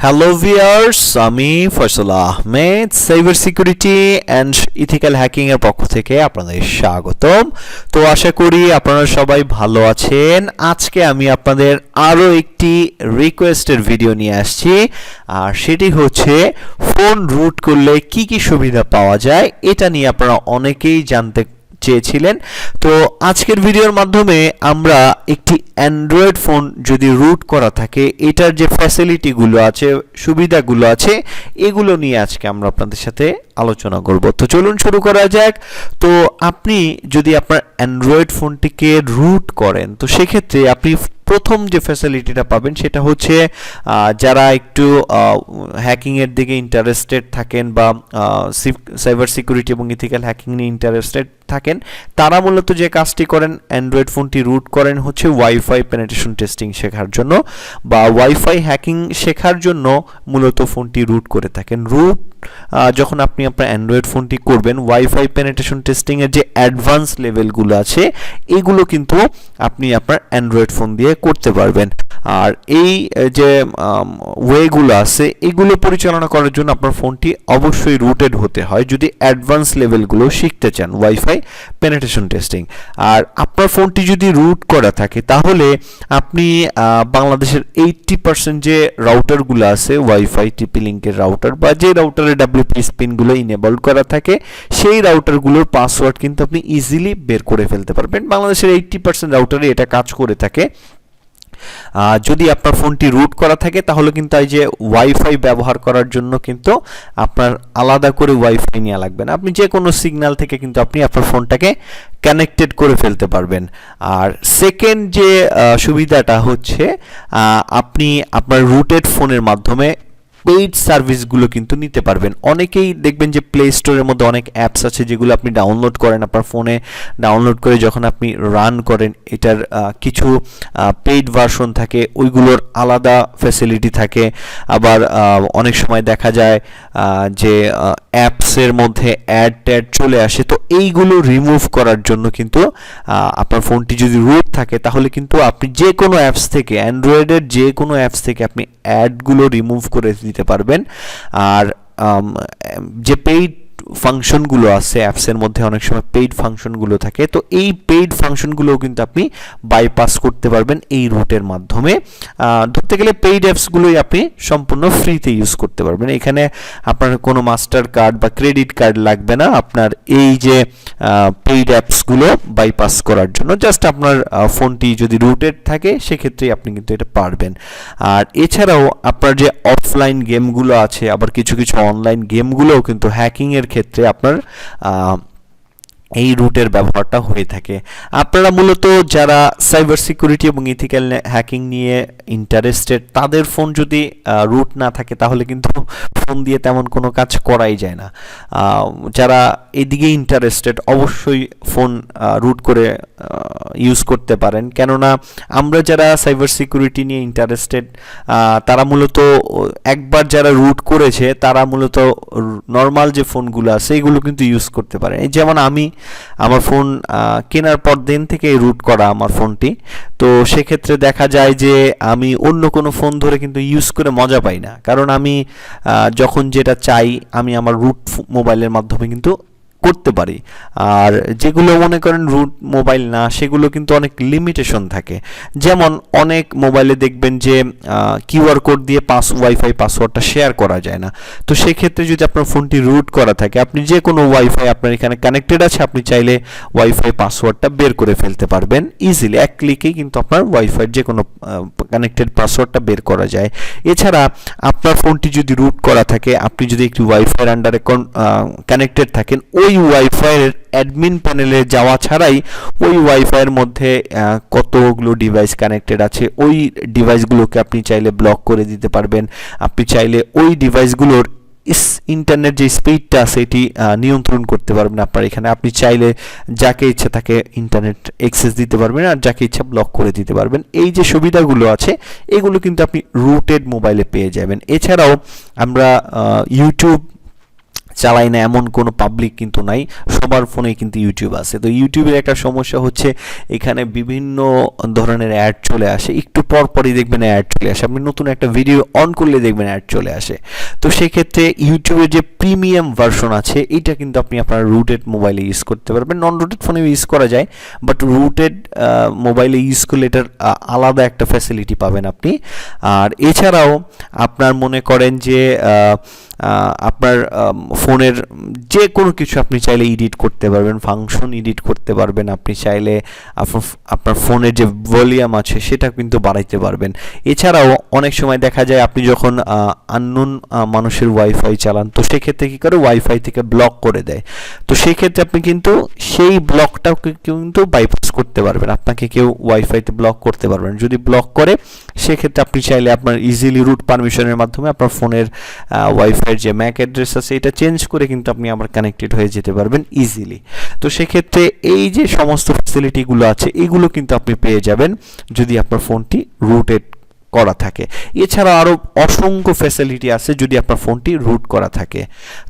Hello viewers, আমি Faisal Ahmed cyber security and ethical hacking এর পক্ষ থেকে আপনাদের স্বাগতম। তো আশা করি আপনারা সবাই ভালো আছেন। আজকে আমি আপনাদের আরও একটি রিকোয়েস্টের ভিডিও নিয়ে আসছি, আর সেটি হচ্ছে ফোন রুট করলে কি কি সুবিধা পাওয়া যায়, এটা নিয়ে আপনারা অনেকেই জানতে চেয়েছিলেন। তো আজকের ভিডিওর মাধ্যমে আমরা একটি অ্যান্ড্রয়েড ফোন যদি রুট করা থাকে এটার যে ফ্যাসিলিটিগুলো আছে, সুবিধাগুলো আছে, এগুলো নিয়ে আজকে আমরা আপনাদের সাথে আলোচনা করব। তো চলুন শুরু করা যাক। তো আপনি যদি আপনার অ্যান্ড্রয়েড ফোনটিকে রুট করেন, তো সেক্ষেত্রে আপনি প্রথম যে ফ্যাসিলিটিটা পাবেন সেটা হচ্ছে যারা একটু হ্যাকিংয়ের দিকে ইন্টারেস্টেড থাকেন বা সাইবার সিকিউরিটি এবং ইথিক্যাল হ্যাকিং নিয়ে ইন্টারেস্টেড থাকেন, তারা মূলত যে কাজটি করেন, অ্যান্ড্রয়েড ফোনটি রুট করেন হচ্ছে ওয়াইফাই পেনিট্রেশন টেস্টিং শেখার জন্য বা ওয়াইফাই হ্যাকিং শেখার জন্য মূলত ফোনটি রুট করে থাকেন। রুট যখন আপনি আপনার অ্যান্ড্রয়েড ফোনটি করবেন, ওয়াইফাই পেনিট্রেশন টেস্টিংয়ের যে অ্যাডভান্স লেভেলগুলো আছে এগুলো কিন্তু আপনি আপনার অ্যান্ড্রয়েড ফোন দিয়ে করতে পারবেন। আর এই যে ওয়েগুলো আছে এগুলো পরিচালনা করার জন্য আপনার ফোনটি অবশ্যই রুটেড হতে হয় যদি অ্যাডভান্স লেভেলগুলো শিখতে চান ওয়াইফাই পেনিট্রেশন টেস্টিং। আর আপনার ফোনটি যদি রুট করা থাকে তাহলে আপনি বাংলাদেশের 80% যে রাউটারগুলো আছে ওয়াইফাই টিপি লিঙ্কের রাউটার বা যে রাউটারে WPS পিনগুলো ইনেবল করা থাকে সেই রাউটারগুলোর পাসওয়ার্ড কিন্তু আপনি ইজিলি বের করে ফেলতে পারবেন। বাংলাদেশের 80% রাউটারে এটা কাজ করে থাকে। যদি আপনার ফোনটি রুট করা থাকে তাহলে কিন্তু এই যে ওয়াইফাই ব্যবহার করার জন্য কিন্তু আপনার আলাদা করে ওয়াইফাই নেওয়া লাগবে না, আপনি যে কোনো সিগন্যাল থেকে কিন্তু আপনি আপনার ফোনটাকে কানেক্টেড করে ফেলতে পারবেন। আর সেকেন্ড যে সুবিধাটা হচ্ছে আপনি আপনার রুটেড ফোনের মাধ্যমে পেইড সার্ভিসগুলো কিন্তু নিতে পারবেন। অনেকেই দেখবেন যে প্লে স্টোরের মধ্যে অনেক অ্যাপস আছে যেগুলো আপনি ডাউনলোড করেন, আপনার ফোনে ডাউনলোড করে যখন আপনি রান করেন এটার কিছু পেইড ভার্সন থাকে, ওইগুলোর আলাদা ফ্যাসিলিটি থাকে। আবার অনেক সময় দেখা যায় যে অ্যাপসের মধ্যে অ্যাড চলে আসে, তো এইগুলো রিমুভ করার জন্য কিন্তু আপনার ফোনটি যদি রুট থাকে তাহলে কিন্তু আপনি যে কোনো অ্যাপস থেকে, অ্যান্ড্রয়েডের যে কোনো অ্যাপস থেকে আপনি অ্যাডগুলো রিমুভ করে দিতে পারবেন। আর যে পেইড ফাংশনগুলো আছে অ্যাপসের মধ্যে অনেক সময় পেইড ফাংশনগুলো থাকে, তো এই পেইড ফাংশনগুলোও কিন্তু আপনি বাইপাস করতে পারবেন এই রুটের মাধ্যমে। ধরতে গেলে পেইড অ্যাপসগুলোই আপনি সম্পূর্ণ ফ্রিতে ইউজ করতে পারবেন। এখানে আপনার কোনো মাস্টার কার্ড বা ক্রেডিট কার্ড লাগবে না আপনার এই যে পেইড অ্যাপসগুলো বাইপাস করার জন্য। জাস্ট আপনার ফোনটি যদি রুটেড থাকে সেক্ষেত্রেই আপনি কিন্তু এটা পারবেন। আর এছাড়াও আপনার যে অফলাইন গেমগুলো আছে, আবার কিছু কিছু অনলাইন গেমগুলোও কিন্তু হ্যাকিংয়ের ক্ষেত্রে আপনার এই রুটের ব্যবহারটা হয়ে থাকে। আপনারা মূলত যারা সাইবার সিকিউরিটি এবং ইথিক্যাল হ্যাকিং নিয়ে ইন্টারেস্টেড, তাদের ফোন যদি রুট না থাকে তাহলে কিন্তু ফোন দিয়ে তেমন কোনো কাজ করাই যায় না। যারা এদিকে ইন্টারেস্টেড অবশ্যই ফোন রুট করে ইউজ করতে পারেন, কেননা আমরা যারা সাইবার সিকিউরিটি নিয়ে ইন্টারেস্টেড তারা মূলত একবার যারা রুট করেছে তারা মূলত নর্মাল যে ফোনগুলো আছে এগুলো কিন্তু ইউজ করতে পারে। যেমন আমার ফোন কেনার পর দিন থেকে রুট করা আমার ফোনটি, তো সেক্ষেত্রে দেখা যায় যে আমি অন্য কোনো ফোন ধরে কিন্তু ইউজ করে মজা পাই না, কারণ আমি যখন যেটা চাই আমি আমার রুট মোবাইলের মাধ্যমে কিন্তু করতে পারি। আর যেগুলো মনে করেন রুট মোবাইল না সেগুলো কিন্তু অনেক লিমিটেশন থাকে। যেমন অনেক মোবাইলে দেখবেন যে কিউআর কোড দিয়ে ওয়াইফাই পাসওয়ার্ডটা শেয়ার করা যায় না, তো সেক্ষেত্রে যদি আপনার ফোনটি রুট করা থাকে আপনি যে কোনো ওয়াইফাই আপনার এখানে কানেক্টেড আছে আপনি চাইলে ওয়াইফাই পাসওয়ার্ডটা বের করে ফেলতে পারবেন ইজিলি, এক ক্লিকেই কিন্তু আপনার ওয়াইফাই যে কোনো কানেক্টেড পাসওয়ার্ডটা বের করা যায়। এছাড়া আপনার ফোনটি যদি রুট করা থাকে, আপনি যদি একটি ওয়াইফাইয়ের আন্ডারে কানেক্টেড থাকেন, ওই ওয়াইফাইয়ের অ্যাডমিন প্যানেলে যাওয়া ছাড়াই ওই ওয়াইফাইয়ের মধ্যে কতগুলো ডিভাইস কানেক্টেড আছে ওই ডিভাইসগুলোকে আপনি চাইলে ব্লক করে দিতে পারবেন। আপনি চাইলে ওই ডিভাইসগুলোর ইন্টারনেট যে স্পিডটা আছে এটি নিয়ন্ত্রণ করতে পারবেন আপনার এখানে। আপনি চাইলে যাকে ইচ্ছা তাকে ইন্টারনেট অ্যাক্সেস দিতে পারবেন আর যাকে ইচ্ছা ব্লক করে দিতে পারবেন। এই যে সুবিধাগুলো আছে এগুলো কিন্তু আপনি রুটেড মোবাইলে পেয়ে যাবেন। এছাড়াও আমরা ইউটিউব চালাই না এমন কোনো পাবলিক কিন্তু নাই, সবার ফোনেই কিন্তু ইউটিউব আছে। তো ইউটিউবের একটা সমস্যা হচ্ছে এখানে বিভিন্ন ধরনের অ্যাড চলে আসে, একটু পরপরই দেখবেন অ্যাড চলে আসে, আপনি নতুন একটা ভিডিও অন করলে দেখবেন অ্যাড চলে আসে। তো সেক্ষেত্রে ইউটিউবের যে প্রিমিয়াম ভার্সন আছে এটা কিন্তু আপনি আপনার রুটেড মোবাইলে ইউজ করতে পারবেন, নন রুটেড ফোনে ইউজ করা যায়, বাট রুটেড মোবাইলে ইউজ করলে এটার আলাদা একটা ফ্যাসিলিটি পাবেন আপনি। আর এছাড়াও আপনার মনে করেন যে আপনার ফোনের যে কোনো কিছু আপনি চাইলে এডিট করতে পারবেন, ফাংশন এডিট করতে পারবেন, আপনি চাইলে আপনার ফোনের যে ভলিউম আছে সেটা কিন্তু বাড়াইতে পারবেন। এছাড়াও অনেক সময় দেখা যায় আপনি যখন আননোন মানুষের ওয়াইফাই চালান, তো সেক্ষেত্রে কী করে ওয়াইফাই থেকে ব্লক করে দেয়। তো সেই ক্ষেত্রে আপনি কিন্তু সেই ব্লকটাও কিন্তু বাইপাস করতে পারবেন, আপনাকে কেউ ওয়াইফাইতে ব্লক করতে পারবেন। যদি ব্লক করে সেক্ষেত্রে আপনি চাইলে আপনার ইজিলি রুট পারমিশনের মাধ্যমে আপনার ফোনের ওয়াইফাইয়ের যে ম্যাক অ্যাড্রেস আছে এটা চেঞ্জ করে কিন্তু আপনি আবার কানেক্টেড হয়ে যেতে পারবেন ইজিলি। তো সেক্ষেত্রে এই যে সমস্ত ফ্যাসিলিটিগুলো আছে এগুলো কিন্তু আপনি পেয়ে যাবেন যদি আপনার ফোনটি রুটেড করা থাকে। এছাড়া আরও অসংখ্য ফ্যাসিলিটি আছে যদি আপনার ফোনটি রুট করা থাকে।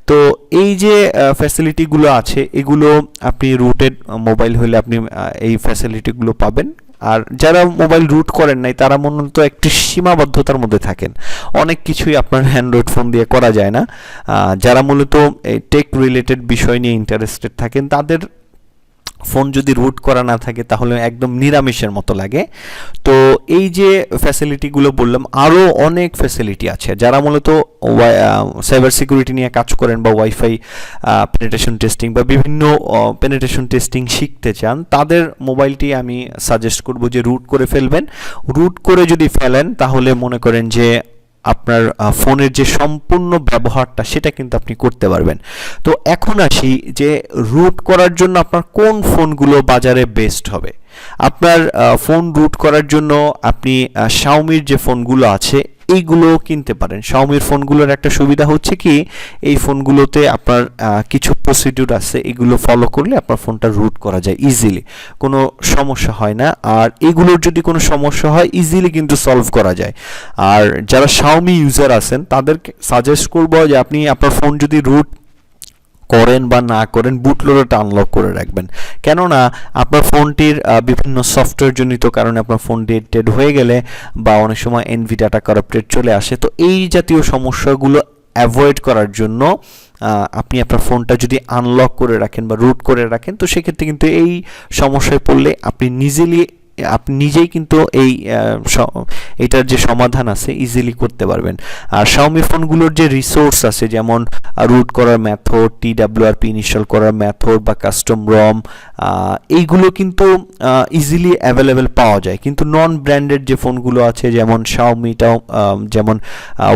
তো এই যে ফ্যাসিলিটিগুলো আছে এগুলো আপনি রুটেড মোবাইল হলে আপনি এই ফ্যাসিলিটিগুলো পাবেন। আর যারা মোবাইল রুট করেন নাই তারা মূলত একটি সীমাবদ্ধতার মধ্যে থাকেন, অনেক কিছুই আপনার অ্যান্ড্রয়েড ফোন দিয়ে করা যায় না। যারা মূলত টেক রিলেটেড বিষয় নিয়ে ইন্টারেস্টেড থাকেন তাদের ফোন যদি রুট করা না থাকে তাহলে একদম নিরামিষের মতো লাগে। তো এই যে ফ্যাসিলিটিগুলো বললাম, আরও অনেক ফ্যাসিলিটি আছে। যারা মূলত সাইবার সিকিউরিটি নিয়ে কাজ করেন বা ওয়াইফাই পেনিট্রেশন টেস্টিং বা বিভিন্ন পেনিট্রেশন টেস্টিং শিখতে চান তাদের মোবাইলটি আমি সাজেস্ট করব যে রুট করে ফেলবেন। রুট করে যদি ফেলেন তাহলে মনে করেন যে আপনার ফোনের যে সম্পূর্ণ ব্যবহারটা সেটা কিন্তু আপনি করতে পারবেন। তো এখন আসি যে রুট করার জন্য আপনার কোন ফোনগুলো বাজারে বেস্ট হবে। আপনার ফোন রুট করার জন্য আপনি শাওমির যে ফোনগুলো আছে এইগুলো কিনতে পারেন। শাওমির ফোনগুলোর একটা সুবিধা হচ্ছে কি এই ফোনগুলোতে আপনার কিছু প্রসিডিউর আছে, এগুলো ফলো করলে আপনার ফোনটা রুট করা যায় ইজিলি, কোনো সমস্যা হয় না। আর এগুলোর যদি কোনো সমস্যা হয় ইজিলি কিন্তু সলভ করা যায়। আর যারা শাওমি ইউজার আছেন তাদেরকে সাজেস্ট করবো যে আপনি আপনার ফোন যদি রুট করেন বা না করেন বুটলোডারটা আনলক করে রাখবেন, কেননা আপনার ফোনটির বিভিন্ন সফটওয়্যার জনিত কারণে আপনার ফোন ডেড হয়ে গেলে বা অনেক সময় এনভি ডাটা কারাপ্টেড চলে আসে। তো এই জাতীয় সমস্যাগুলো অ্যাভয়েড করার জন্য আপনি আপনার ফোনটা যদি আনলক করে রাখেন বা রুট করে রাখেন তো সেক্ষেত্রে কিন্তু এই সমস্যায় পড়লে আপনি নিজেই কিন্তু এইটার যে সমাধান আছে ইজিলি করতে পারবেন। আর শাওমি ফোনগুলোর যে রিসোর্স আছে যেমন রুট করার মেথড, TWRP ইনস্টল করার মেথড বা কাস্টম রম, এইগুলো কিন্তু ইজিলি অ্যাভেলেবেল পাওয়া যায়। কিন্তু নন ব্র্যান্ডেড যে ফোনগুলো আছে যেমন শাওমিটাও যেমন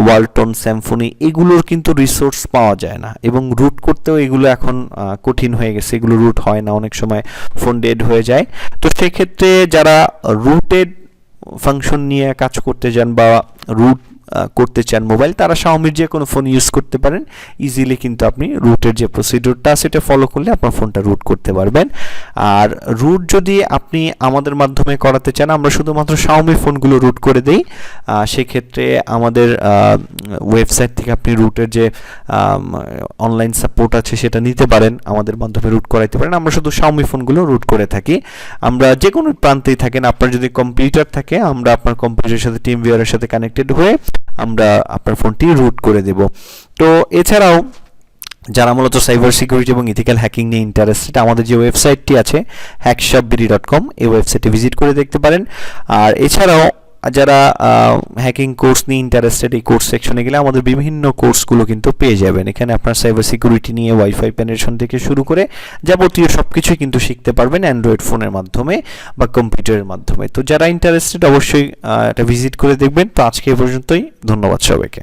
ওয়ালটন, স্যামসুনি, এগুলোর কিন্তু রিসোর্স পাওয়া যায় না এবং রুট করতেও এগুলো এখন কঠিন হয়ে গেছে, এগুলো রুট হয় না, অনেক সময় ফোন ডেড হয়ে যায়। তো সেক্ষেত্রে যারা রুটেড ফাংশন নিয়ে কাজ করতে চান বা রুট করতে চান মোবাইল তারা শাওমির যে কোনো ফোন ইউজ করতে পারেন, ইজিলি কিন্তু আপনি রুটের যে প্রসিডিউরটা সেটা ফলো করলে আপনার ফোনটা রুট করতে পারবেন। আর রুট যদি আপনি আমাদের মাধ্যমে করাতে চান আমরা শুধুমাত্র শাওমি ফোনগুলো রুট করে দেই, সেক্ষেত্রে আমাদের ওয়েবসাইট থেকে আপনি রুটের যে অনলাইন সাপোর্ট আছে সেটা নিতে পারেন, আমাদের মাধ্যমে রুট করাইতে পারেন। আমরা শুধু শাওমি ফোনগুলো রুট করে থাকি। আমরা যে কোনো প্রান্তেই থাকেন, আপনার যদি কম্পিউটার থাকে আমরা আপনার কম্পিউটারের সাথে টিমভিউয়ারের সাথে কানেক্টেড হয়ে আমরা আপনার ফোনটি রুট করে দেব। তো এছাড়াও যারা মূলত সাইবার সিকিউরিটি এবং ইথিক্যাল হ্যাকিং নিয়ে ইন্টারেস্টেড আমাদের যে ওয়েবসাইটটি আছে hackshopbd.com, এই ওয়েবসাইটে ভিজিট করে দেখতে পারেন। আর এছাড়াও যারা হ্যাকিং কোর্স নিয়ে ইন্টারেস্টেড এই কোর্স সেকশনে গেলে আমাদের বিভিন্ন কোর্সগুলো কিন্তু পেয়ে যাবেন। এখানে আপনার সাইবার সিকিউরিটি নিয়ে ওয়াইফাই পেনিট্রেশন থেকে শুরু করে যাবতীয় সব কিছুই কিন্তু শিখতে পারবেন অ্যান্ড্রয়েড ফোনের মাধ্যমে বা কম্পিউটারের মাধ্যমে। তো যারা ইন্টারেস্টেড অবশ্যই এটা ভিজিট করে দেখবেন। তো আজকে এই পর্যন্তই, ধন্যবাদ সবাইকে।